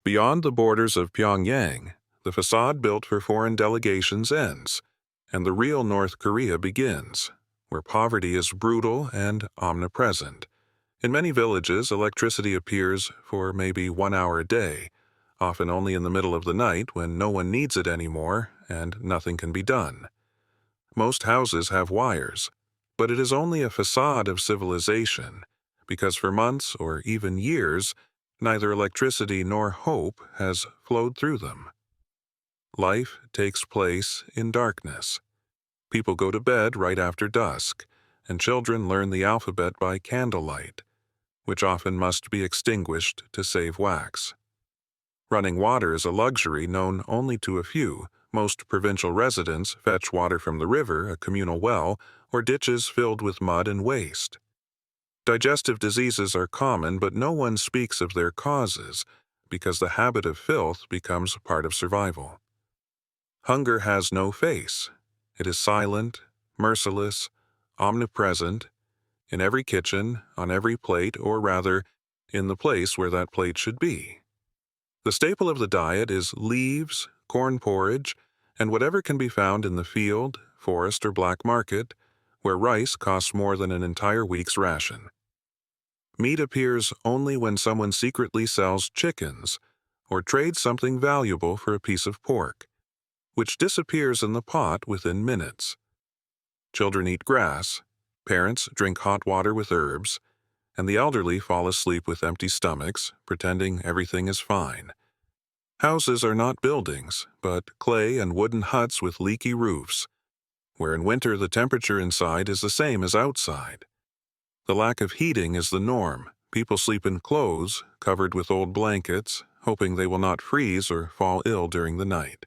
Beyond the borders of Pyongyang, the facade built for foreign delegations ends, and the real North Korea begins, where poverty is brutal and omnipresent. In many villages, electricity appears for maybe 1 hour a day, often only in the middle of the night when no one needs it anymore and nothing can be done. Most houses have wires, but it is only a facade of civilization, because for months or even years, neither electricity nor hope has flowed through them. Life takes place in darkness. People go to bed right after dusk, and children learn the alphabet by candlelight, which often must be extinguished to save wax. Running water is a luxury known only to a few. Most provincial residents fetch water from the river, a communal well, or ditches filled with mud and waste. Digestive diseases are common, but no one speaks of their causes, because the habit of filth becomes part of survival. Hunger has no face. It is silent, merciless, omnipresent, in every kitchen, on every plate, or rather, in the place where that plate should be. The staple of the diet is leaves, corn porridge, and whatever can be found in the field, forest, or black market, where rice costs more than an entire week's ration. Meat appears only when someone secretly sells chickens or trades something valuable for a piece of pork, which disappears in the pot within minutes. Children eat grass, parents drink hot water with herbs, and the elderly fall asleep with empty stomachs, pretending everything is fine. Houses are not buildings, but clay and wooden huts with leaky roofs, where in winter the temperature inside is the same as outside. The lack of heating is the norm. People sleep in clothes, covered with old blankets, hoping they will not freeze or fall ill during the night.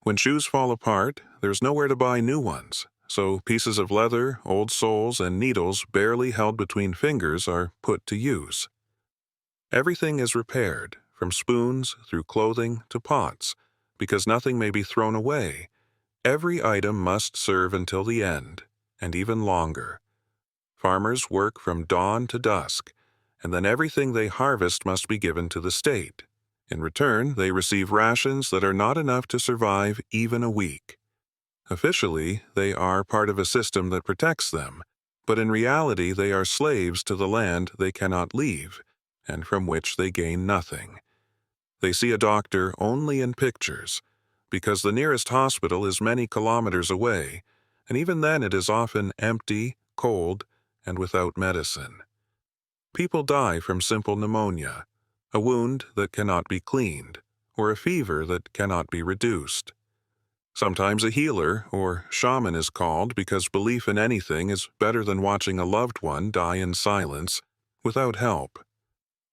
When shoes fall apart, there's nowhere to buy new ones, so pieces of leather, old soles, and needles barely held between fingers are put to use. Everything is repaired, from spoons through clothing to pots, because nothing may be thrown away. Every item must serve until the end, and even longer. Farmers work from dawn to dusk, and then everything they harvest must be given to the state. In return, they receive rations that are not enough to survive even a week. Officially, they are part of a system that protects them, but in reality they are slaves to the land they cannot leave, and from which they gain nothing. They see a doctor only in pictures, because the nearest hospital is many kilometers away, and even then it is often empty, cold, and without medicine. People die from simple pneumonia, a wound that cannot be cleaned, or a fever that cannot be reduced. Sometimes a healer or shaman is called because belief in anything is better than watching a loved one die in silence without help.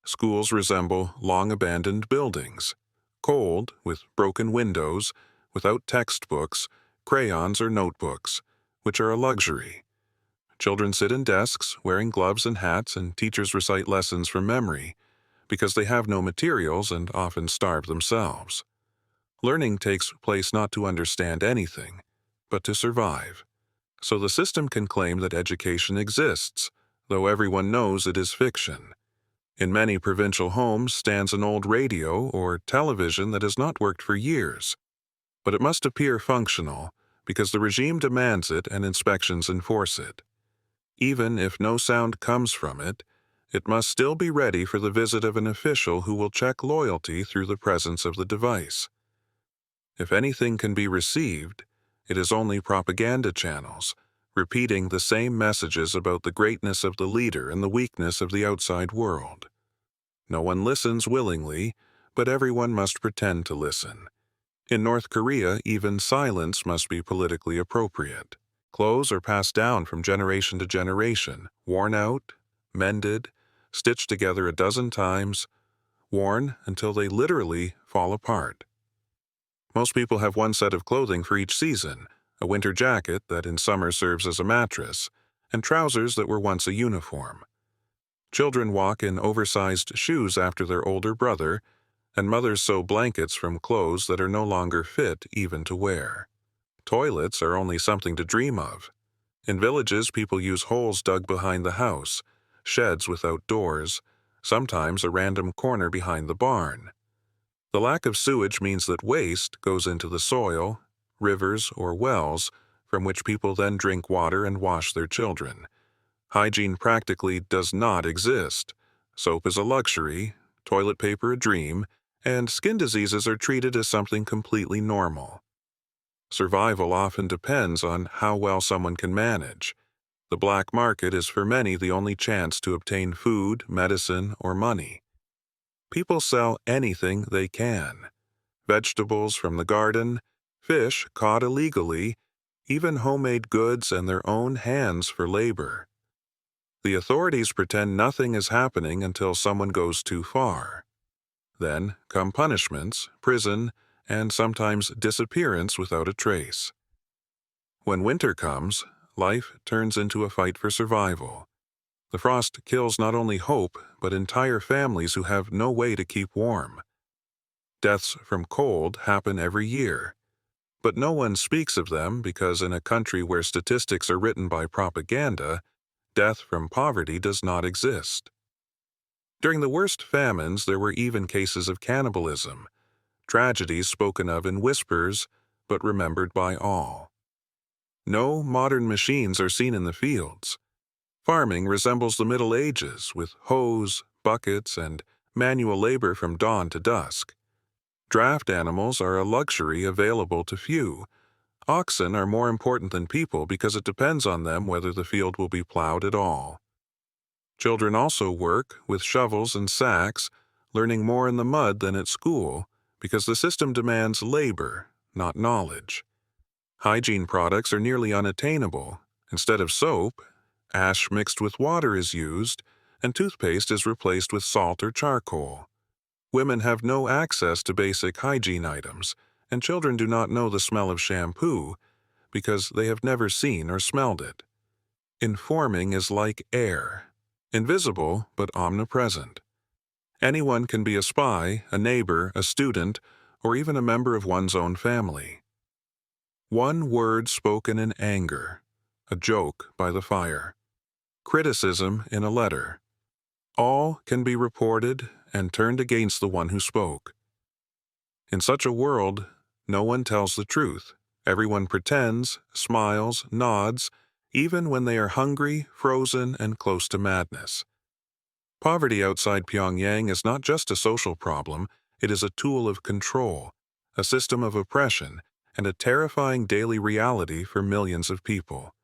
Schools resemble long-abandoned buildings, cold, with broken windows, without textbooks, crayons, or notebooks, which are a luxury. Children sit in desks, wearing gloves and hats, and teachers recite lessons from memory, because they have no materials and often starve themselves. Learning takes place not to understand anything, but to survive. So the system can claim that education exists, though everyone knows it is fiction. In many provincial homes stands an old radio or television that has not worked for years, but it must appear functional because the regime demands it and inspections enforce it. Even if no sound comes from it, it must still be ready for the visit of an official who will check loyalty through the presence of the device. If anything can be received, it is only propaganda channels, repeating the same messages about the greatness of the leader and the weakness of the outside world. No one listens willingly, but everyone must pretend to listen. In North Korea, even silence must be politically appropriate. Clothes are passed down from generation to generation, worn out, mended, stitched together a dozen times, worn until they literally fall apart. Most people have one set of clothing for each season, a winter jacket that in summer serves as a mattress, and trousers that were once a uniform. Children walk in oversized shoes after their older brother, and mothers sew blankets from clothes that are no longer fit even to wear. Toilets are only something to dream of. In villages, people use holes dug behind the house, sheds without doors, sometimes a random corner behind the barn. The lack of sewage means that waste goes into the soil, rivers, or wells, from which people then drink water and wash their children. Hygiene practically does not exist. Soap is a luxury, toilet paper a dream, and skin diseases are treated as something completely normal. Survival often depends on how well someone can manage. The black market is for many the only chance to obtain food, medicine, or money. People sell anything they can. Vegetables from the garden, fish caught illegally, even homemade goods and their own hands for labor. The authorities pretend nothing is happening until someone goes too far. Then come punishments, prison, and sometimes disappearance without a trace. When winter comes, life turns into a fight for survival. The frost kills not only hope, but entire families who have no way to keep warm. Deaths from cold happen every year, but no one speaks of them because in a country where statistics are written by propaganda, death from poverty does not exist. During the worst famines, there were even cases of cannibalism, tragedies spoken of in whispers, but remembered by all. No modern machines are seen in the fields. Farming resembles the Middle Ages, with hoes, buckets, and manual labor from dawn to dusk. Draft animals are a luxury available to few. Oxen are more important than people because it depends on them whether the field will be plowed at all. Children also work with shovels and sacks, learning more in the mud than at school because the system demands labor, not knowledge. Hygiene products are nearly unattainable. Instead of soap, ash mixed with water is used, and toothpaste is replaced with salt or charcoal. Women have no access to basic hygiene items, and children do not know the smell of shampoo because they have never seen or smelled it. Informing is like air, invisible but omnipresent. Anyone can be a spy, a neighbor, a student, or even a member of one's own family. One word spoken in anger, a joke by the fire, criticism in a letter. All can be reported and turned against the one who spoke. In such a world, no one tells the truth. Everyone pretends, smiles, nods, even when they are hungry, frozen, and close to madness. Poverty outside Pyongyang is not just a social problem, it is a tool of control, a system of oppression, and a terrifying daily reality for millions of people.